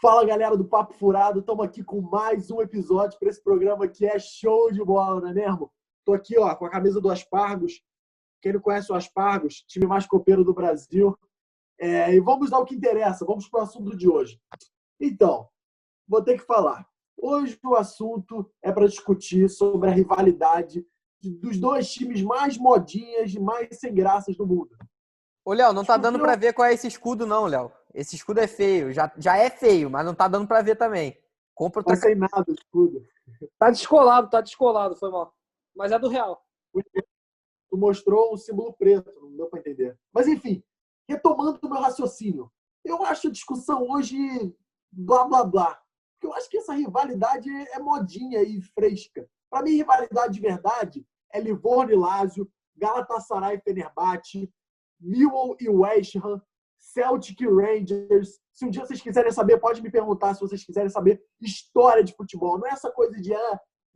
Fala, galera do Papo Furado, estamos aqui com mais um episódio para esse programa que é show de bola, não é mesmo? Estou aqui com a camisa do Aspargos. Quem não conhece o Aspargos, time mais copeiro do Brasil. E vamos ao que interessa, vamos para o assunto de hoje. Então, vou ter que falar. Hoje o assunto é para discutir sobre a rivalidade dos dois times mais modinhas e mais sem graças do mundo. Ô, Léo, não tá dando pra ver qual é esse escudo, não, Léo. Esse escudo é feio. Já é feio, mas não tá dando pra ver também. Compra outra. Não sei nada do escudo. Tá descolado, foi mal. Mas é do Real. Tu mostrou um símbolo preto, não deu pra entender. Mas, enfim, retomando o meu raciocínio, eu acho a discussão hoje blá, blá, blá. Porque eu acho que essa rivalidade é modinha e fresca. Pra mim, rivalidade de verdade é Livorno e Lazio, Galatasaray e Fenerbahçe, Millwall e West Ham, Celtic e Rangers. Se um dia vocês quiserem saber, pode me perguntar se vocês quiserem saber história de futebol. Não é essa coisa de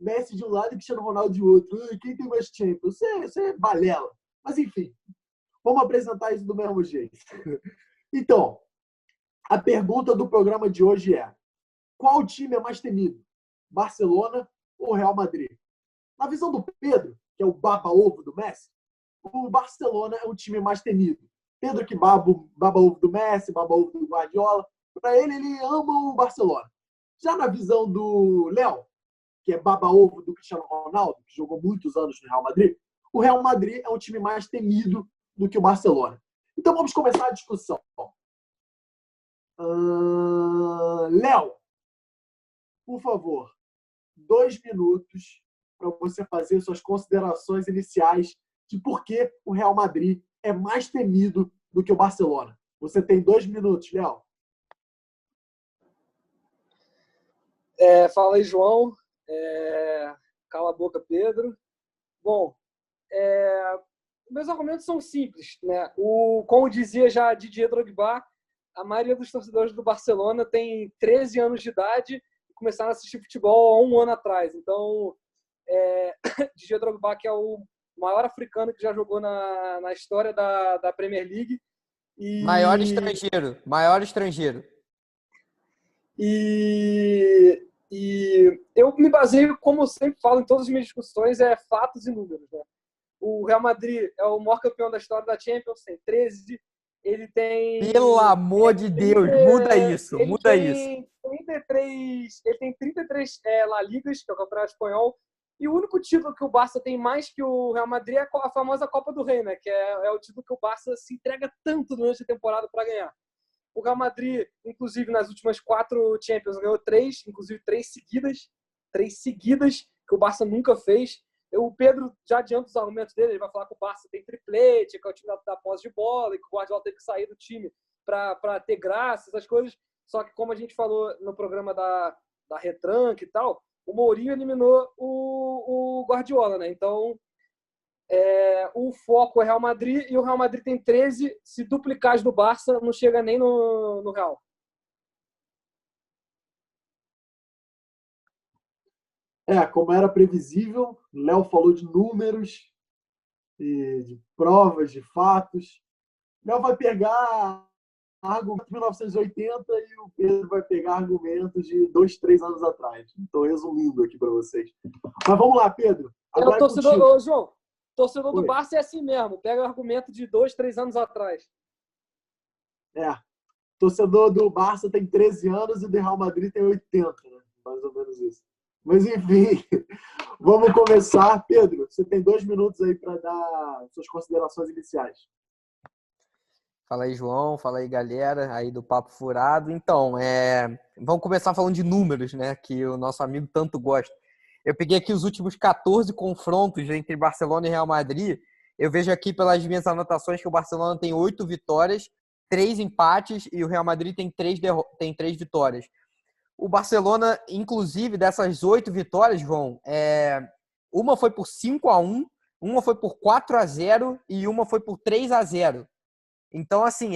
Messi de um lado e Cristiano Ronaldo de outro. Quem tem mais Champions? Isso é balela. Mas, enfim, vamos apresentar isso do mesmo jeito. Então, a pergunta do programa de hoje é: qual time é mais temido? Barcelona ou Real Madrid? Na visão do Pedro, que é o baba-ovo do Messi, o Barcelona é um time mais temido. Pedro que baba-ovo do Messi, baba-ovo do Guardiola. Para ele ama o Barcelona. Já na visão do Léo, que é baba-ovo do Cristiano Ronaldo, que jogou muitos anos no Real Madrid, o Real Madrid é um time mais temido do que o Barcelona. Então vamos começar a discussão. Léo, por favor, 2 minutos para você fazer suas considerações iniciais de por que o Real Madrid é mais temido do que o Barcelona. Você tem 2 minutos, Léo. Fala aí, João. Cala a boca, Pedro. Bom, meus argumentos são simples, né? Como dizia já Didier Drogba, a maioria dos torcedores do Barcelona tem 13 anos de idade e começaram a assistir futebol há 1 ano atrás. Então, Didier Drogba, que é o maior africano que já jogou na história da Premier League. Maior estrangeiro. E eu me baseio, como eu sempre falo em todas as minhas discussões, fatos e números, né? O Real Madrid é o maior campeão da história da Champions, tem 13. Ele tem... Pelo amor de Deus, muda isso. Ele tem 33 La Ligas, que é o Campeonato Espanhol. E o único título que o Barça tem mais que o Real Madrid é a famosa Copa do Rei, né? Que é o título que o Barça se entrega tanto durante a temporada para ganhar. O Real Madrid, inclusive, nas últimas 4 Champions, ganhou 3, inclusive 3 seguidas, que o Barça nunca fez. O Pedro já adianta os argumentos dele, ele vai falar que o Barça tem triplete, que é o time da posse de bola, e que o Guardiola teve que sair do time para ter graça, essas coisas. Só que, como a gente falou no programa da retranca e tal, o Mourinho eliminou o Guardiola, né? Então, o foco é Real Madrid, e o Real Madrid tem 13. Se duplicar as do Barça, não chega nem no Real. Como era previsível, o Léo falou de números, de provas, de fatos. O Léo vai pegar argumentos de 1980 e o Pedro vai pegar argumentos de 2, 3 anos atrás. Estou resumindo aqui para vocês. Mas vamos lá, Pedro. Agora João, torcedor do Barça é assim mesmo. Pega argumento de 2, 3 anos atrás. Torcedor do Barça tem 13 anos e do Real Madrid tem 80, né? Mais ou menos isso. Mas, enfim, vamos começar. Pedro, você tem 2 minutos aí para dar suas considerações iniciais. Fala aí, João. Fala aí, galera, aí do Papo Furado. Então, vamos começar falando de números, né, que o nosso amigo tanto gosta. Eu peguei aqui os últimos 14 confrontos entre Barcelona e Real Madrid. Eu vejo aqui pelas minhas anotações que o Barcelona tem 8 vitórias, 3 empates e o Real Madrid tem 3 vitórias. O Barcelona, inclusive, dessas 8 vitórias, João, uma foi por 5-1, uma foi por 4-0 e uma foi por 3-0. Então, assim,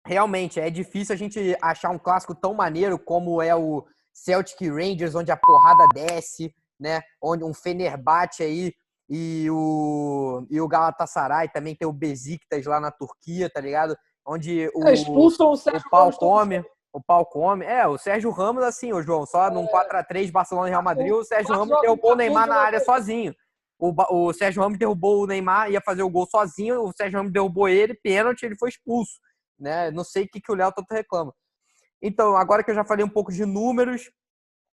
realmente é difícil a gente achar um clássico tão maneiro como é o Celtic e Rangers, onde a porrada desce, né? Onde um Fenerbahçe aí e o Galatasaray também tem o Besiktas lá na Turquia, tá ligado? Onde o Expulsam o Sérgio pau Ramos come. O pau come. O Sérgio Ramos, assim, o João, só num 4x3 Barcelona e Real Madrid, o Sérgio Ramos derrubou o Neymar na área sozinho. O Sérgio Ramos derrubou o Neymar, ia fazer o gol sozinho, o Sérgio Ramos derrubou ele, pênalti, ele foi expulso. Né? Não sei o que o Léo tanto reclama. Então, agora que eu já falei um pouco de números,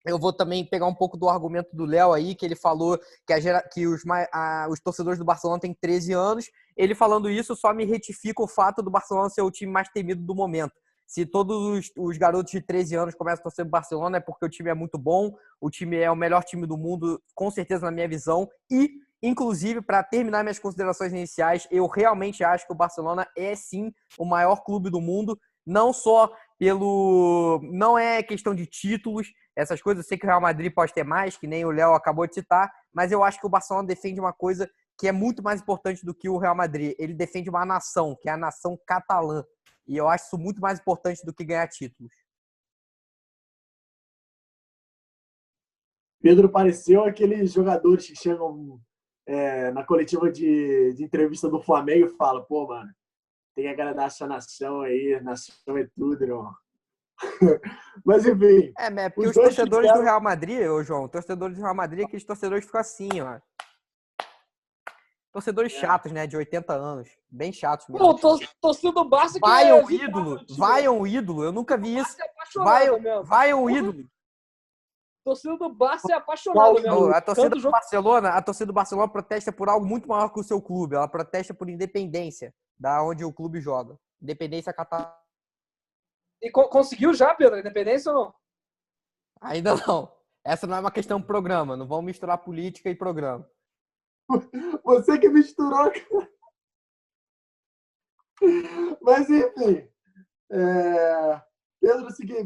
eu vou também pegar um pouco do argumento do Léo aí, que ele falou que os torcedores do Barcelona têm 13 anos. Ele falando isso só me retifica o fato do Barcelona ser o time mais temido do momento. Se todos os garotos de 13 anos começam a torcer o Barcelona, é porque o time é muito bom, o time é o melhor time do mundo, com certeza na minha visão. E, inclusive, para terminar minhas considerações iniciais, eu realmente acho que o Barcelona é, sim, o maior clube do mundo, não só não é questão de títulos, essas coisas. Eu sei que o Real Madrid pode ter mais, que nem o Léo acabou de citar, mas eu acho que o Barcelona defende uma coisa que é muito mais importante do que o Real Madrid. Ele defende uma nação, que é a nação catalã. E eu acho isso muito mais importante do que ganhar títulos. Pedro pareceu aqueles jogadores que chegam na coletiva de entrevista do Flamengo e falam: pô, mano, tem que agradar essa nação aí, nação é tudo, irmão. Mas, enfim. Porque os torcedores do Real Madrid, João, torcedores do Real Madrid, aqueles torcedores ficam assim, ó. Torcedores chatos, né? De 80 anos. Bem chatos mesmo. Pô, torcida do Barça que vai um ídolo. Eu nunca vi isso. Vai um ídolo. Torcida do Barça é apaixonada mesmo. A torcida do Barcelona protesta por algo muito maior que o seu clube. Ela protesta por independência da onde o clube joga. Independência catalã. E conseguiu já, Pedro, a independência ou não? Ainda não. Essa não é uma questão do programa. Não vamos misturar política e programa. Você que misturou. Mas, enfim.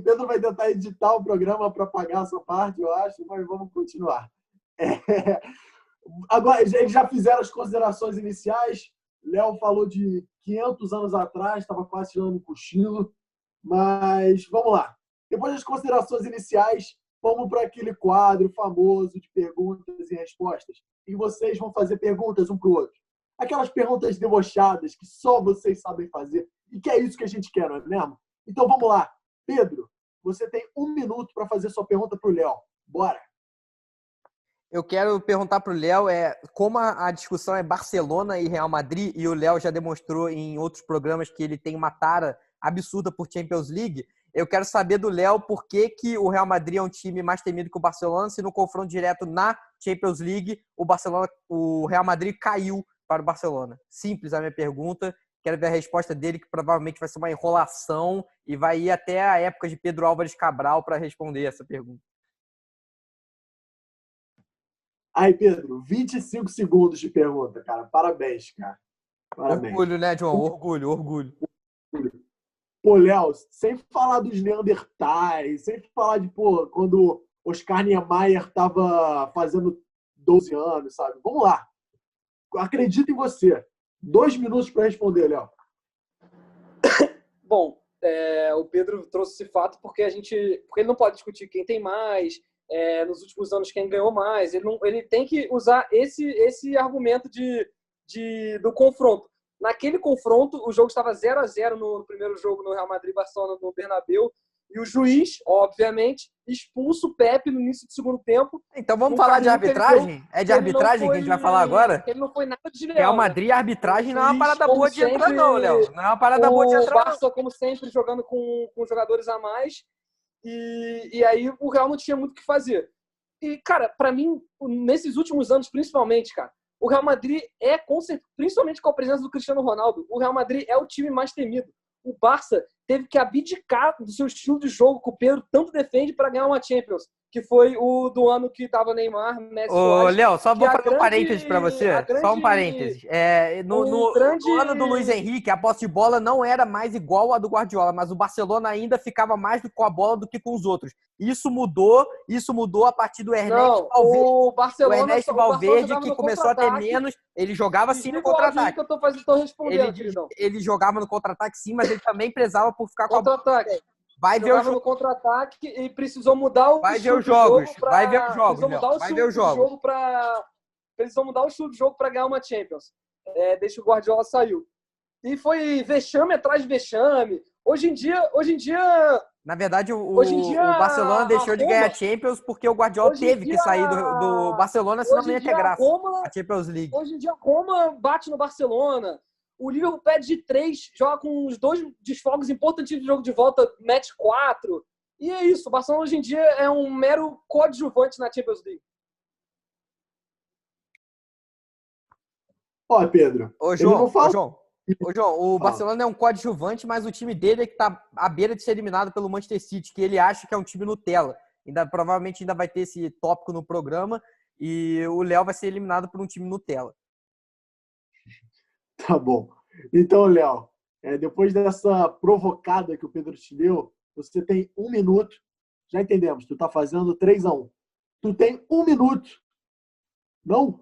Pedro vai tentar editar o programa para pagar essa parte, eu acho, mas vamos continuar. Agora, eles já fizeram as considerações iniciais. Léo falou de 500 anos atrás, estava quase tirando um cochilo. Mas vamos lá. Depois das considerações iniciais, vamos para aquele quadro famoso de perguntas e respostas. E vocês vão fazer perguntas um para o outro. Aquelas perguntas debochadas que só vocês sabem fazer. E que é isso que a gente quer, não é mesmo? Então vamos lá. Pedro, você tem 1 minuto para fazer sua pergunta para o Léo. Bora! Eu quero perguntar para o Léo como a discussão é Barcelona e Real Madrid, e o Léo já demonstrou em outros programas que ele tem uma tara absurda por Champions League. Eu quero saber do Léo por que o Real Madrid é um time mais temido que o Barcelona, se no confronto direto na Champions League o Real Madrid caiu para o Barcelona. Simples a minha pergunta. Quero ver a resposta dele, que provavelmente vai ser uma enrolação e vai ir até a época de Pedro Álvares Cabral para responder essa pergunta. Aí, Pedro, 25 segundos de pergunta, cara. Parabéns, cara. Parabéns. Orgulho, né, João? Orgulho. Pô, Léo, sem falar dos Neandertais, sem falar de, quando Oscar Niemeyer estava fazendo 12 anos, sabe? Vamos lá. Acredito em você. 2 minutos para responder, Léo. Bom, o Pedro trouxe esse fato porque ele não pode discutir quem tem mais, nos últimos anos quem ganhou mais. Ele tem que usar esse argumento do confronto. Naquele confronto, o jogo estava 0-0 no primeiro jogo no Real Madrid Barcelona no Bernabéu. E o juiz, obviamente, expulsa o Pepe no início do segundo tempo. Então vamos falar de arbitragem? É de arbitragem que a gente vai falar agora? Ele não foi nada de legal. Real Madrid, a arbitragem não é uma parada boa de entrar, não, Léo. Não é uma parada boa de entrar, O Barça, como sempre, jogando com jogadores a mais. E aí o Real não tinha muito o que fazer. E, cara, pra mim, nesses últimos anos, principalmente, cara, o Real Madrid principalmente com a presença do Cristiano Ronaldo, o Real Madrid é o time mais temido. O Barça teve que abdicar do seu estilo de jogo que o Pedro tanto defende para ganhar uma Champions, que foi o do ano que tava Neymar, Messi. Ô, Léo, só vou fazer um parênteses para você. Só um parênteses. No ano do Luiz Henrique, a posse de bola não era mais igual à do Guardiola, mas o Barcelona ainda ficava mais com a bola do que com os outros. Isso mudou a partir do Ernesto Valverde. O Ernesto Valverde, que começou a ter menos, ele jogava sim no contra-ataque. Ele jogava no contra-ataque sim, mas ele também prezava por ficar com a bola. Vai ver o jogo no contra-ataque e precisou mudar o Vai ver os jogos. Precisou mudar o estilo de jogo para ganhar uma Champions. Desde que o Guardiola saiu. E foi vexame atrás de vexame. Hoje em dia Na verdade, Hoje em dia, o Barcelona deixou de ganhar a Roma, Champions porque o Guardiola hoje em teve que dia, sair do Barcelona, senão hoje não em ia ter dia a graça. Roma, A Champions League. hoje em dia Roma bate no Barcelona. O Liverpool pede de 3, joga com os 2 desfalques importantes do jogo de volta, mete 4. E é isso. O Barcelona hoje em dia é um mero coadjuvante na Champions League. Ó, Pedro, Ô, ele não fala. João, o Barcelona é um coadjuvante, mas o time dele é que tá à beira de ser eliminado pelo Manchester City, que ele acha que é um time Nutella. Provavelmente ainda vai ter esse tópico no programa e o Léo vai ser eliminado por um time Nutella. Tá bom. Então, Léo, depois dessa provocada que o Pedro te deu, você tem 1 minuto. Já entendemos, tu tá fazendo 3-1. Tu tem 1 minuto. Não?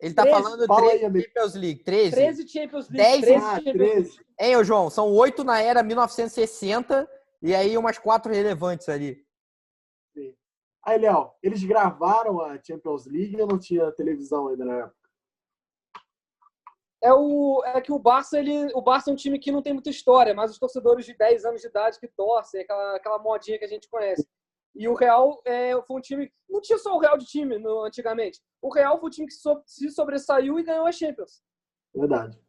Ele tá 13, falando fala 13 aí, Champions League. 13. 13 Champions League. 10 13. Hein, ô João? São 8 na era 1960 e aí umas 4 relevantes ali. Sim. Aí, Léo, eles gravaram a Champions League ou não tinha televisão ainda na época? É que o Barça é um time que não tem muita história, mas os torcedores de 10 anos de idade que torcem, aquela modinha que a gente conhece. E o Real foi um time... Não tinha só o Real de time antigamente. O Real foi um time que se sobressaiu e ganhou a Champions. Verdade.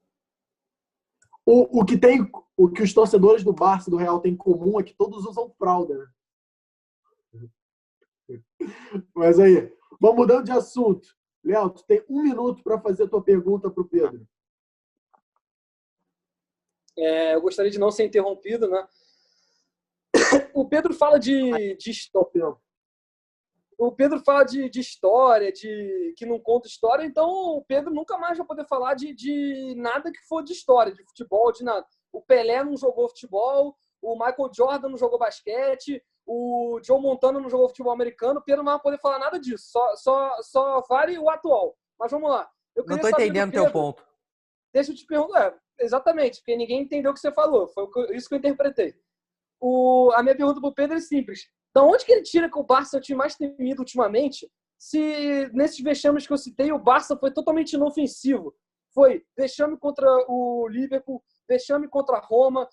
O que os torcedores do Barça e do Real têm em comum é que todos usam fralda, né? Mas aí, vamos mudando de assunto. Léo, tu tem 1 minuto para fazer a tua pergunta para o Pedro. Eu gostaria de não ser interrompido, né? O Pedro fala de história. O Pedro fala de história, que não conta história, então o Pedro nunca mais vai poder falar de nada que for de história, de futebol, de nada. O Pelé não jogou futebol, o Michael Jordan não jogou basquete, o Joe Montana não jogou futebol americano, o Pedro não vai poder falar nada disso, só vale o atual. Mas vamos lá. Não estou entendendo o teu ponto. Deixa eu te perguntar. Exatamente, porque ninguém entendeu o que você falou. Foi isso que eu interpretei. A minha pergunta para o Pedro é simples. Da onde que ele tira que o Barça é o time mais temido ultimamente, se nesses vexames que eu citei, o Barça foi totalmente inofensivo? Foi vexame contra o Liverpool, vexame contra a Roma,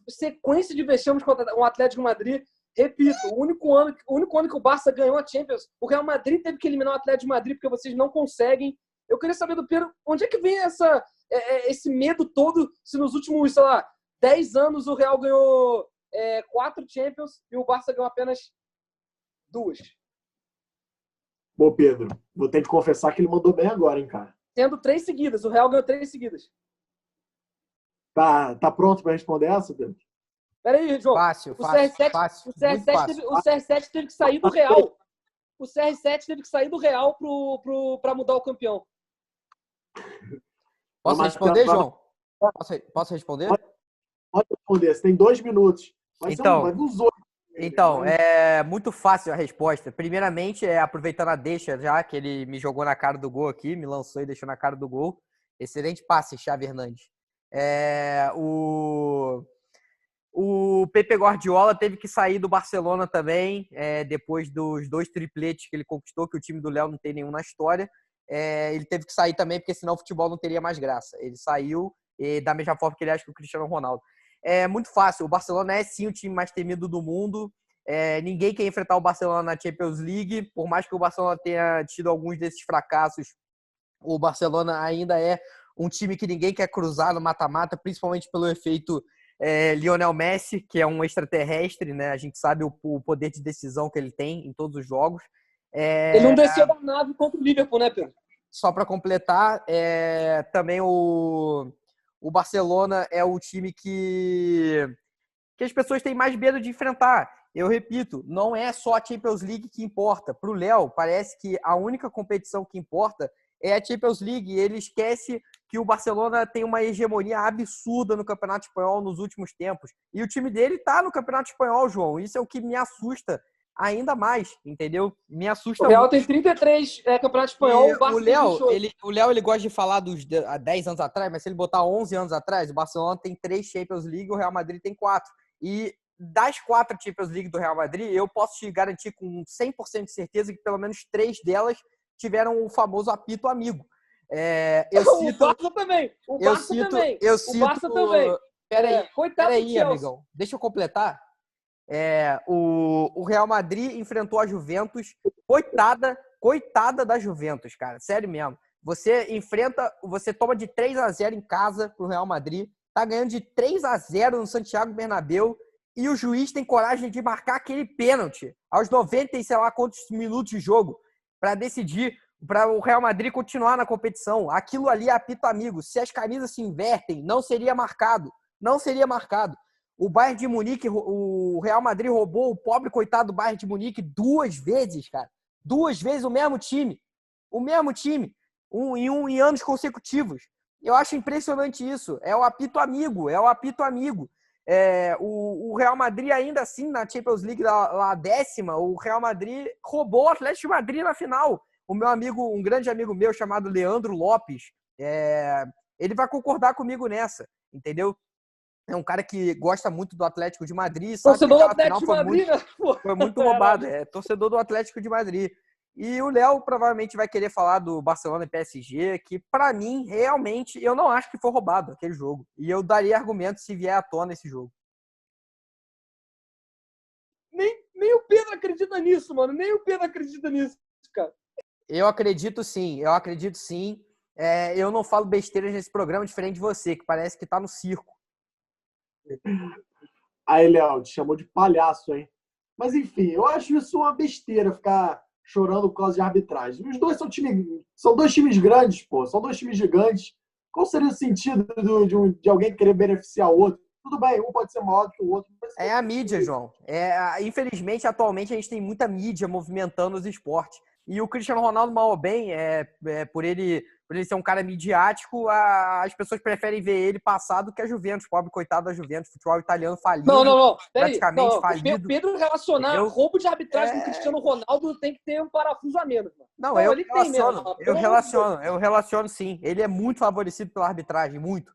sequência de vexames contra o Atlético de Madrid. Repito, o único ano que o Barça ganhou a Champions, o Real Madrid teve que eliminar o Atlético de Madrid porque vocês não conseguem. Eu queria saber do Pedro, onde é que vem esse medo todo, se nos últimos, 10 anos o Real ganhou 4 Champions e o Barça ganhou apenas 2. Bom, Pedro, vou ter que confessar que ele mandou bem agora, hein, cara. Tendo 3 seguidas. O Real ganhou 3 seguidas. Tá pronto para responder essa, Pedro? Peraí, João. Fácil. O CR7 teve que sair do Real. O CR7 teve que sair do Real para mudar o campeão. Posso responder, João? Posso responder? Pode responder. Você tem 2 minutos. Vai ser uns 8. Então, é muito fácil a resposta. Primeiramente, aproveitando a deixa já, que ele me jogou na cara do gol aqui, me lançou e deixou na cara do gol. Excelente passe, Xavi Hernandes. O Pepe Guardiola teve que sair do Barcelona também, depois dos 2 tripletes que ele conquistou, que o time do Léo não tem nenhum na história. Ele teve que sair também, porque senão o futebol não teria mais graça. Ele saiu da mesma forma que ele acha que o Cristiano Ronaldo. É muito fácil. O Barcelona é sim o time mais temido do mundo. Ninguém quer enfrentar o Barcelona na Champions League. Por mais que o Barcelona tenha tido alguns desses fracassos, o Barcelona ainda é um time que ninguém quer cruzar no mata-mata, principalmente pelo efeito Lionel Messi, que é um extraterrestre, né? A gente sabe o poder de decisão que ele tem em todos os jogos. Ele não desceu da nave contra o Liverpool, né, Pedro? Só para completar, também o Barcelona é o time que as pessoas têm mais medo de enfrentar. Eu repito, não é só a Champions League que importa. Para o Léo, parece que a única competição que importa é a Champions League. Ele esquece que o Barcelona tem uma hegemonia absurda no Campeonato Espanhol nos últimos tempos. E o time dele está no Campeonato Espanhol, João. Isso é o que me assusta ainda mais, entendeu? Me assusta. O Real tem 33 Campeonato Espanhol. O Léo ele gosta de falar dos 10 anos atrás, mas se ele botar 11 anos atrás, o Barcelona tem 3 Champions League, o Real Madrid tem 4. E das 4 Champions League do Real Madrid, eu posso te garantir com 100% de certeza que pelo menos 3 delas tiveram o famoso apito amigo. O Barça também. O Barça também. Coitado do Peraí, Chelsea. amigão. Deixa eu completar. O Real Madrid enfrentou a Juventus. Coitada da Juventus, cara. Sério mesmo. Você toma de 3-0 em casa pro Real Madrid. Tá ganhando de 3-0 no Santiago Bernabéu. E o juiz tem coragem de marcar aquele pênalti aos 90 e sei lá quantos minutos de jogo para decidir, para o Real Madrid continuar na competição. Aquilo ali é apito amigo. Se as camisas se invertem, não seria marcado. Não seria marcado. O Bayern de Munique, o Real Madrid roubou o pobre coitado do Bayern de Munique 2 vezes, cara. 2 vezes o mesmo time. O mesmo time. Em anos consecutivos. Eu acho impressionante isso. É o apito amigo. O Real Madrid, ainda assim, na Champions League, lá 10ª, o Real Madrid roubou o Atlético de Madrid na final. Um grande amigo meu chamado Leandro Lopes, ele vai concordar comigo nessa, entendeu? É um cara que gosta muito do Atlético de Madrid. Torcedor do Atlético de Madrid, né? Foi muito roubado. Torcedor do Atlético de Madrid. E o Léo provavelmente vai querer falar do Barcelona e PSG, que pra mim, realmente, eu não acho que foi roubado aquele jogo. E eu daria argumentos se vier à tona esse jogo. Nem o Pedro acredita nisso, mano. Nem o Pedro acredita nisso, cara. Eu acredito sim. Eu não falo besteiras nesse programa, diferente de você, que parece que tá no circo. Aí, Léo, te chamou de palhaço, hein? Mas, enfim, eu acho isso uma besteira, ficar chorando por causa de arbitragem. Os dois são 2 times grandes, pô. São 2 times gigantes. Qual seria o sentido de alguém querer beneficiar o outro? Tudo bem, um pode ser maior do que o outro. É a mídia, João. Infelizmente, atualmente, a gente tem muita mídia movimentando os esportes. E o Cristiano Ronaldo, mal ou bem, por ele ser um cara midiático, as pessoas preferem ver ele passar do que a Juventus. Pobre coitado da Juventus, futebol italiano falido. Não. Praticamente falido. O Pedro relacionar roubo de arbitragem do Cristiano Ronaldo tem que ter um parafuso a menos. Mano. Não, eu relaciono sim. Ele é muito favorecido pela arbitragem, muito.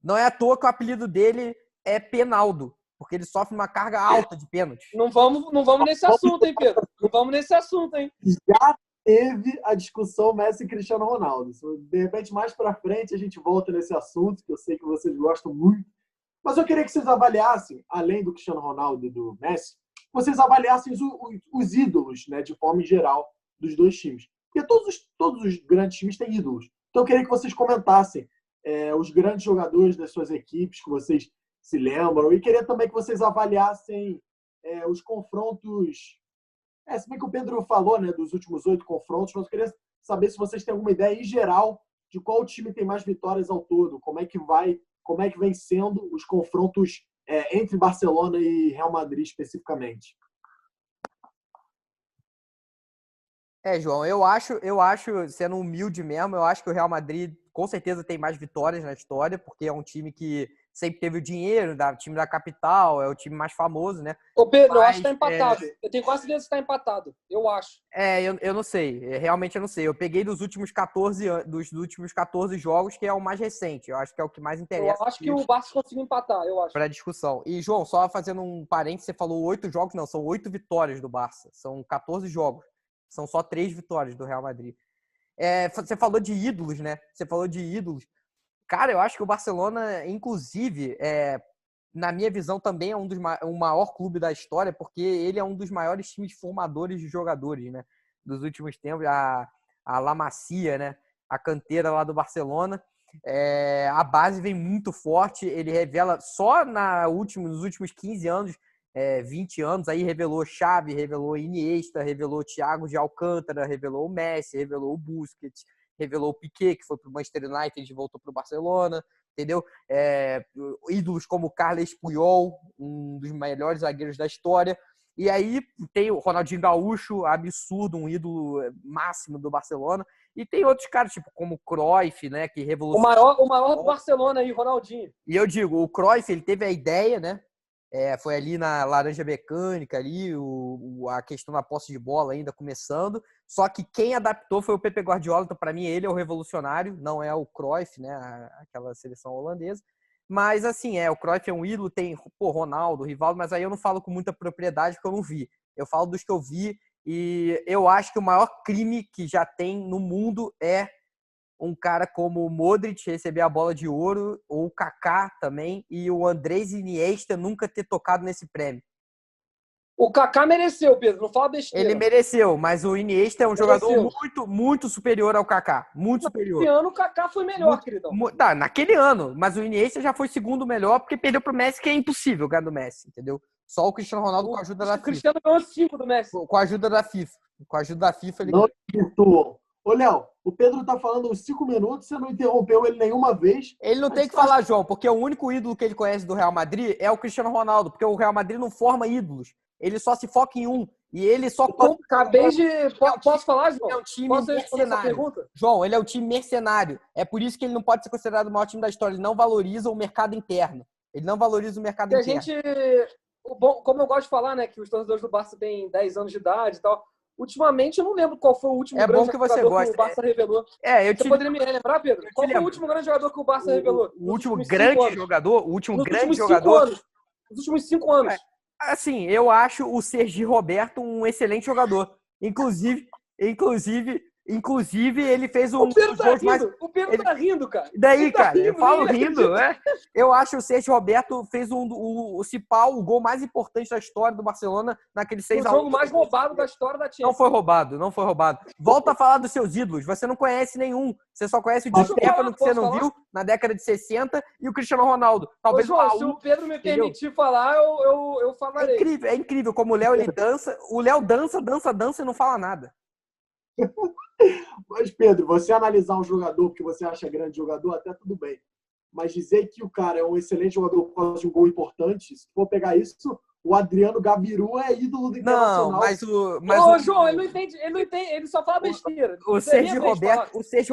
Não é à toa que o apelido dele é Penaldo, porque ele sofre uma carga alta de pênalti. Não vamos nesse assunto, hein, Pedro? Não vamos nesse assunto, hein? Já teve a discussão Messi e Cristiano Ronaldo. De repente, mais pra frente, a gente volta nesse assunto, que eu sei que vocês gostam muito. Mas eu queria que vocês avaliassem, além do Cristiano Ronaldo e do Messi, vocês avaliassem os ídolos, né, de forma geral, dos 2 times. Porque todos os grandes times têm ídolos. Então eu queria que vocês comentassem os grandes jogadores das suas equipes, que vocês se lembram. E queria também que vocês avaliassem os confrontos. Se bem que o Pedro falou, né, dos últimos 8 confrontos, mas eu queria saber se vocês têm alguma ideia em geral de qual time tem mais vitórias ao todo, como é que vem sendo os confrontos entre Barcelona e Real Madrid especificamente. João, eu acho, sendo humilde mesmo, eu acho que o Real Madrid com certeza tem mais vitórias na história, porque é um time que sempre teve o dinheiro, time da capital, é o time mais famoso, né? Ô, Pedro, eu acho que tá empatado. Eu tenho quase certeza que tá empatado. Eu acho. Eu não sei. Realmente eu não sei. Eu peguei dos últimos 14 jogos, que é o mais recente. Eu acho que é o que mais interessa. Eu acho que o Barça conseguiu empatar, eu acho. Pra discussão. E, João, só fazendo um parênteses, você falou 8 jogos, não, são 8 vitórias do Barça. São 14 jogos. São só 3 vitórias do Real Madrid. Você falou de ídolos, né? Cara, eu acho que o Barcelona, inclusive, na minha visão, também é o maior clube da história, porque ele é um dos maiores times formadores de jogadores, né? Dos últimos tempos, a La Masia, né? A canteira lá do Barcelona. A base vem muito forte, ele revela só nos últimos 15 anos, 20 anos, aí revelou Xavi, revelou Iniesta, revelou Thiago de Alcântara, revelou o Messi, revelou o Busquets, revelou o Piqué, que foi pro Manchester United e voltou pro Barcelona, entendeu? Ídolos como Carles Puyol, um dos melhores zagueiros da história. E aí tem o Ronaldinho Gaúcho, absurdo, um ídolo máximo do Barcelona. E tem outros caras, tipo como o Cruyff, né, que revolucionou. O maior do Barcelona aí, Ronaldinho. E eu digo, o Cruyff, ele teve a ideia, né? Foi ali na laranja mecânica, ali, a questão da posse de bola ainda começando. Só que quem adaptou foi o Pepe Guardiola. Então, para mim, ele é o revolucionário, não é o Cruyff, né? Aquela seleção holandesa. Mas, assim, o Cruyff é um ídolo, tem Ronaldo, Rivaldo, mas aí eu não falo com muita propriedade porque eu não vi. Eu falo dos que eu vi e eu acho que o maior crime que já tem no mundo é um cara como o Modric receber a bola de ouro, ou o Kaká também, e o Andrés Iniesta nunca ter tocado nesse prêmio. O Kaká mereceu, Pedro, não fala besteira. Ele mereceu, mas o Iniesta é um jogador muito, muito superior ao Kaká. Muito superior. Esse ano o Kaká foi melhor, queridão. Tá, naquele ano. Mas o Iniesta já foi segundo melhor, porque perdeu pro Messi, que é impossível ganhar do Messi, entendeu? Só o Cristiano Ronaldo com a ajuda da FIFA. O Cristiano ganhou 5 do Messi. Com a ajuda da FIFA. Com a ajuda da FIFA, ele não virtual. Ô, Léo, o Pedro tá falando uns 5 minutos, você não interrompeu ele nenhuma vez. Ele não tem que falar, João, porque o único ídolo que ele conhece do Real Madrid é o Cristiano Ronaldo, porque o Real Madrid não forma ídolos. Ele só se foca em um. E ele só... Acabei de... Posso falar, João? É um time Posso responder essa pergunta? João, ele é um time mercenário. É por isso que ele não pode ser considerado o maior time da história. Ele não valoriza o mercado interno. Ele não valoriza o mercado interno. Como eu gosto de falar, né, que os torcedores do Barça têm 10 anos de idade e tal. Ultimamente, eu não lembro qual foi o último grande jogador que o Barça revelou. Você poderia me relembrar, Pedro? Qual foi o último grande jogador que o Barça revelou? O último grande jogador? O último grande jogador? Nos últimos 5 anos. Assim, eu acho o Sergi Roberto um excelente jogador. Inclusive ele fez um... O Pedro tá rindo. O Pedro tá rindo, cara. E daí, cara? Eu falo rindo, né? Eu acho que o Sergi Roberto fez o gol mais importante da história do Barcelona naquele 6-1. O jogo mais roubado da história da Champions. Não foi roubado. Volta a falar dos seus ídolos. Você não conhece nenhum. Você só conhece o Di Stefano, que você não viu, na década de 60, e o Cristiano Ronaldo. Talvez João, se o Pedro me permitir falar, eu falarei. É incrível como o Léo, ele dança. O Léo dança e não fala nada. Mas, Pedro, você analisar um jogador porque você acha grande jogador, até tudo bem. Mas dizer que o cara é um excelente jogador por causa de um gol importante, se for pegar isso, o Adriano Gabiru é ídolo do Internacional. Não, João, ele não entende, ele só fala besteira. O Sergio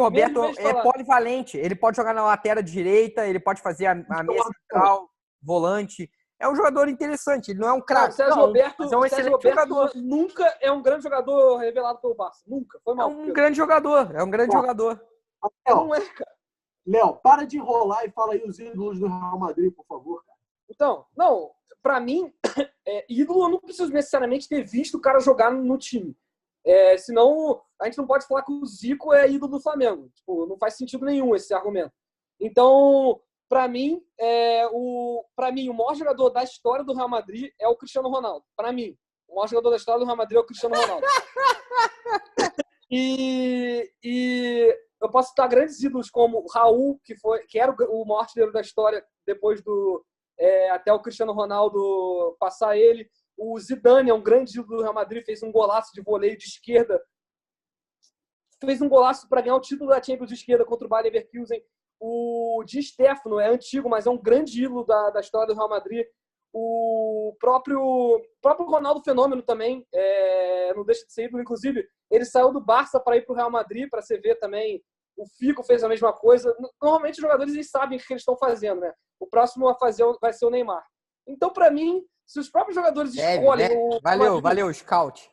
Roberto é polivalente. Ele pode jogar na lateral direita, ele pode fazer a meia central, volante. É um jogador interessante, ele não é um craque. O Sérgio Roberto, mas é um excelente jogador. Nunca é um grande jogador revelado pelo Barça. Nunca. Foi mal. É um grande jogador. Não é, cara. Léo, para de enrolar e fala aí os ídolos do Real Madrid, por favor, cara. Então, não, pra mim, ídolo eu não preciso necessariamente ter visto o cara jogar no time. Senão, a gente não pode falar que o Zico é ídolo do Flamengo. Tipo, não faz sentido nenhum esse argumento. Então, para mim, o maior jogador da história do Real Madrid é o Cristiano Ronaldo. Para mim, o maior jogador da história do Real Madrid é o Cristiano Ronaldo. E eu posso citar grandes ídolos como o Raul, que era o maior artilheiro da história depois até o Cristiano Ronaldo passar ele. O Zidane é um grande ídolo do Real Madrid, fez um golaço de voleio de esquerda. Fez um golaço para ganhar o título da Champions de esquerda contra o Bayer Leverkusen. O Di Stefano é antigo, mas é um grande ídolo da história do Real Madrid. O próprio Ronaldo Fenômeno também não deixa de ser ídolo. Inclusive, ele saiu do Barça para ir para o Real Madrid, para você ver também. O Figo fez a mesma coisa. Normalmente, os jogadores eles sabem o que eles estão fazendo, né? O próximo a fazer vai ser o Neymar. Então, para mim, se os próprios jogadores escolhem... Valeu, Scout.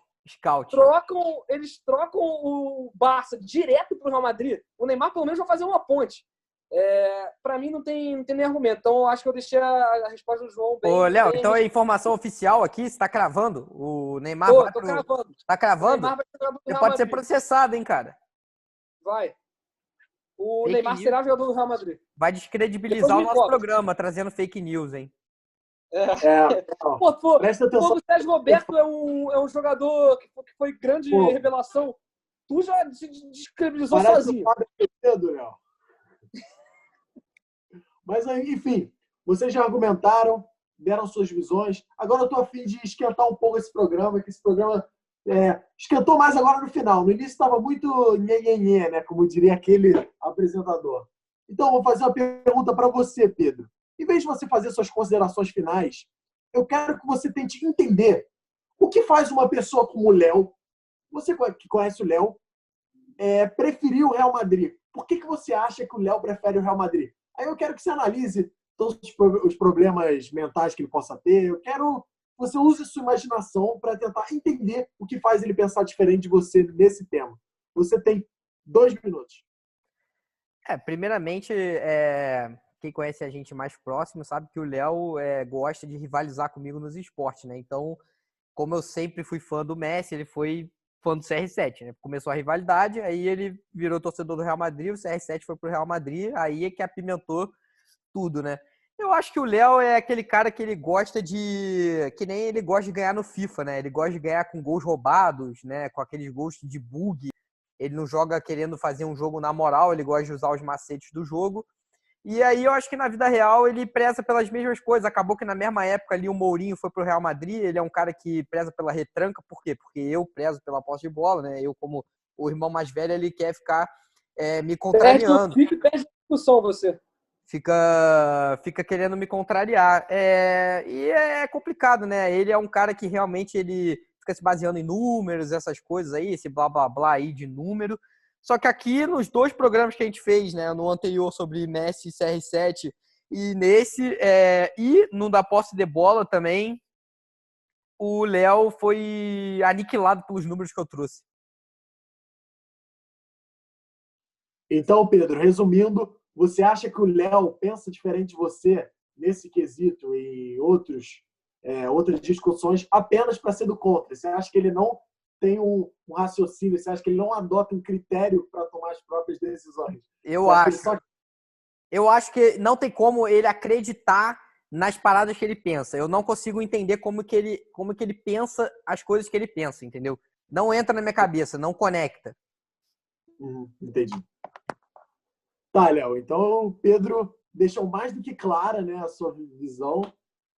Eles trocam o Barça direto para o Real Madrid, o Neymar pelo menos vai fazer uma ponte. Para mim não tem nem argumento. Então eu acho que eu deixei a resposta do João bem. Ô, Léo, então é informação oficial aqui, você tá cravando? O Neymar cravando. Tá cravando? Ele pode ser processado, hein, cara? Vai. O Neymar será jogador do Real Madrid. Vai descredibilizar o nosso programa, trazendo fake news, hein? Presta atenção. O Sérgio Roberto é um jogador que foi grande revelação. Tu já se descredibilizou sozinho. Mas, enfim, vocês já argumentaram, deram suas visões. Agora eu tô a fim de esquentar um pouco esse programa, que esse programa esquentou mais agora no final. No início estava muito nhenhenhê, né? Como diria aquele apresentador. Então, vou fazer uma pergunta para você, Pedro. Em vez de você fazer suas considerações finais, eu quero que você tente entender o que faz uma pessoa como o Léo, você que conhece o Léo, preferir o Real Madrid. Por que você acha que o Léo prefere o Real Madrid? Aí eu quero que você analise todos os problemas mentais que ele possa ter. Eu quero que você use sua imaginação para tentar entender o que faz ele pensar diferente de você nesse tema. Você tem 2 minutos. Primeiramente, quem conhece a gente mais próximo sabe que o Léo gosta de rivalizar comigo nos esportes, né? Então, como eu sempre fui fã do Messi, ele foi fã do CR7, né? Começou a rivalidade, aí ele virou torcedor do Real Madrid, o CR7 foi pro Real Madrid, aí é que apimentou tudo, né? Eu acho que o Léo é aquele cara que ele gosta de... Que nem ele gosta de ganhar no FIFA, né? Ele gosta de ganhar com gols roubados, né? Com aqueles gols de bug. Ele não joga querendo fazer um jogo na moral, ele gosta de usar os macetes do jogo. E aí eu acho que na vida real ele preza pelas mesmas coisas. Acabou que na mesma época ali o Mourinho foi pro Real Madrid, ele é um cara que preza pela retranca. Por quê? Porque eu prezo pela posse de bola, né? Eu, como o irmão mais velho, ele quer ficar me contrariando. Perde discussão você. Fica querendo me contrariar. E é complicado, né? Ele é um cara que realmente ele fica se baseando em números, essas coisas aí, esse blá blá blá aí de número. Só que aqui nos 2 programas que a gente fez, né? No anterior sobre Messi e CR7 e nesse, e no da posse de bola também, o Léo foi aniquilado pelos números que eu trouxe. Então, Pedro, resumindo, você acha que o Léo pensa diferente de você nesse quesito e outras discussões apenas para ser do contra? Você acha que ele não tem um raciocínio? Você acha que ele não adota um critério para tomar as próprias decisões? Eu acho que não tem como ele acreditar nas paradas que ele pensa. Eu não consigo entender como que ele pensa as coisas que ele pensa, entendeu? Não entra na minha cabeça, não conecta. Entendi. Tá, Léo. Então, Pedro deixou mais do que clara, né, a sua visão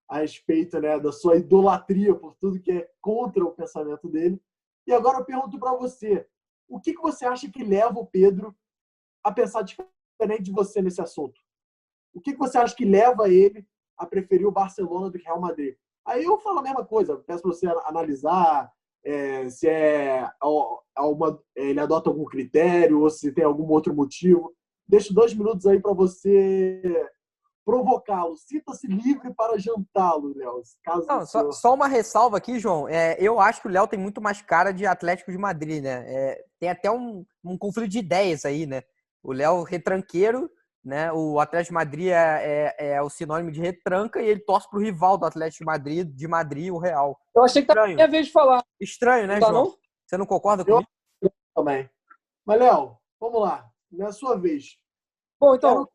a respeito, né, da sua idolatria por tudo que é contra o pensamento dele. E agora eu pergunto para você, o que você acha que leva o Pedro a pensar diferente de você nesse assunto? O que você acha que leva ele a preferir o Barcelona do que o Real Madrid? Aí eu falo a mesma coisa, peço para você analisar se ele adota algum critério ou se tem algum outro motivo. Deixo 2 minutos aí para você provocá-lo. Sinta-se livre para jantá-lo, Léo. Só uma ressalva aqui, João. Eu acho que o Léo tem muito mais cara de Atlético de Madrid, né? Tem até um conflito de ideias aí, né? O Léo retranqueiro, né? O Atlético de Madrid é o sinônimo de retranca e ele torce pro rival do Atlético de Madrid, o Real. Eu achei que tá a minha vez de falar. Estranho, né, João? Não? Você não concorda comigo? Eu também. Mas, Léo, vamos lá. É a sua vez. Bom, então,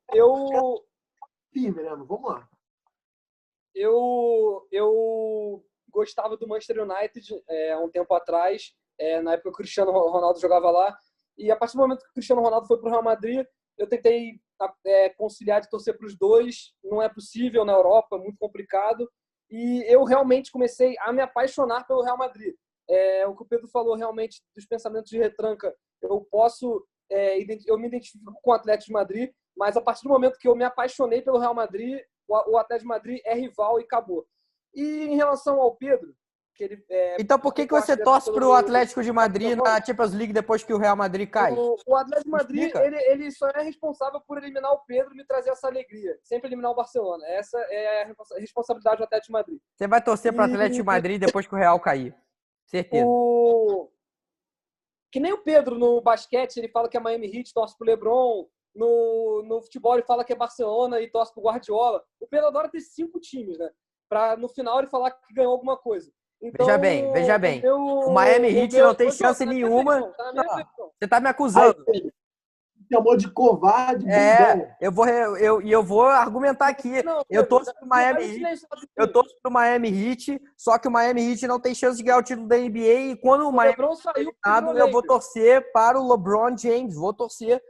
firme, né? Vamos lá. Eu gostava do Manchester United há um tempo atrás, na época que o Cristiano Ronaldo jogava lá. E a partir do momento que o Cristiano Ronaldo foi para o Real Madrid, eu tentei conciliar de torcer para os dois. Não é possível na Europa, é muito complicado. E eu realmente comecei a me apaixonar pelo Real Madrid. O que o Pedro falou realmente dos pensamentos de retranca, eu me identifico com o Atlético de Madrid, mas a partir do momento que eu me apaixonei pelo Real Madrid, o Atlético de Madrid é rival e acabou. E em relação ao Pedro, que ele... Então por que você torce para o Atlético de Madrid na Champions League depois que o Real Madrid cai? O Atlético de Madrid, ele só é responsável por eliminar o Pedro e me trazer essa alegria. Sempre eliminar o Barcelona. Essa é a responsabilidade do Atlético de Madrid. Você vai torcer para o Atlético de Madrid depois que o Real cair. Certeza. Que nem o Pedro no basquete, ele fala que é Miami Heat, torce pro LeBron. No futebol ele fala que é Barcelona e torce pro Guardiola. O Pedro adora ter 5 times, né? Pra no final ele falar que ganhou alguma coisa. Então, veja bem. O Miami Heat não tem chance nenhuma. Você tá me acusando. Chamou de covarde. Eu vou argumentar aqui. Eu torço pro Miami Heat, só que o Miami Heat não tem chance de ganhar o título da NBA e quando o Miami eu vou torcer para o LeBron James. Vou torcer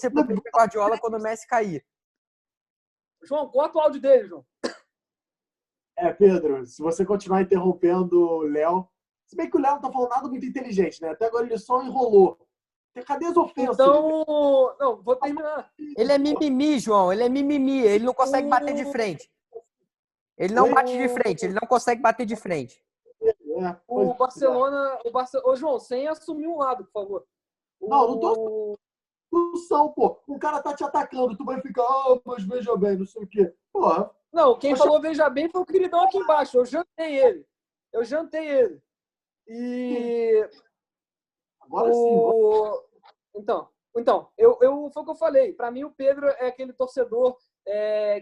pro Pep Guardiola quando o Messi cair. João, corta o áudio dele, João. Pedro, se você continuar interrompendo o Léo, se bem que o Léo não tá falando nada muito inteligente, né? Até agora ele só enrolou. Cadê as ofensas? Então, não, vou terminar. Ele é mimimi, João. Ele é mimimi. Ele não consegue bater de frente. Ele não bate de frente. Ele não consegue bater de frente. O Barcelona... Ô, João, sem assumir um lado, por favor. Não tô... pô. O cara tá te atacando. Tu vai ficar, mas veja bem, não sei o quê. Porra. Não, quem falou veja bem foi o queridão aqui embaixo. Eu jantei ele. E... Agora sim. Então, foi o que eu falei. Para mim, o Pedro é aquele torcedor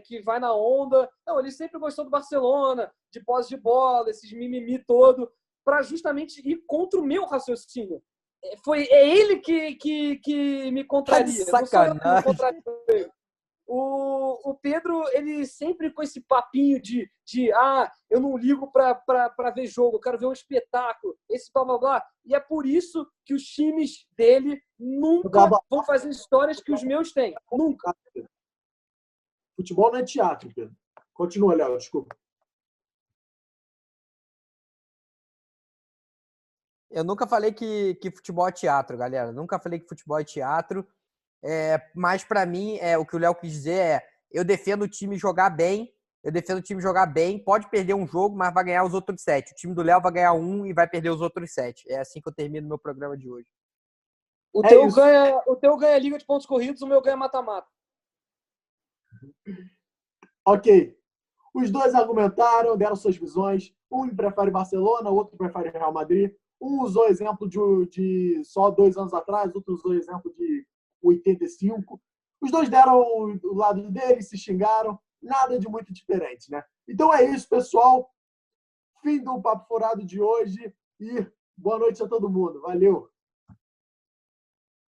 que vai na onda. Não, ele sempre gostou do Barcelona, de posse de bola, esses mimimi todo. para justamente ir contra o meu raciocínio. É ele que me contraria. Tá de sacanagem. O Pedro, ele sempre com esse papinho de eu não ligo para ver jogo, eu quero ver um espetáculo, esse blá blá blá. E é por isso que os times dele nunca vão fazer histórias que os meus têm. Nunca. Futebol não é teatro, Pedro. Continua, Léo, desculpa. Eu nunca falei que futebol é teatro, galera. Nunca falei que futebol é teatro. Mas para mim, o que o Léo quis dizer eu defendo o time jogar bem. Eu defendo o time jogar bem. Pode perder um jogo, mas vai ganhar os outros 7. O time do Léo vai ganhar um e vai perder os outros 7. É assim que eu termino meu programa de hoje. O teu ganha liga de pontos corridos, o meu ganha mata-mata. Ok. Os dois argumentaram, deram suas visões. Um prefere Barcelona, o outro prefere Real Madrid. Um usou exemplo de só 2 anos atrás, outro usou exemplo de 85. Os dois deram o lado deles, se xingaram. Nada de muito diferente, né? Então é isso, pessoal. Fim do Papo Furado de hoje e boa noite a todo mundo. Valeu!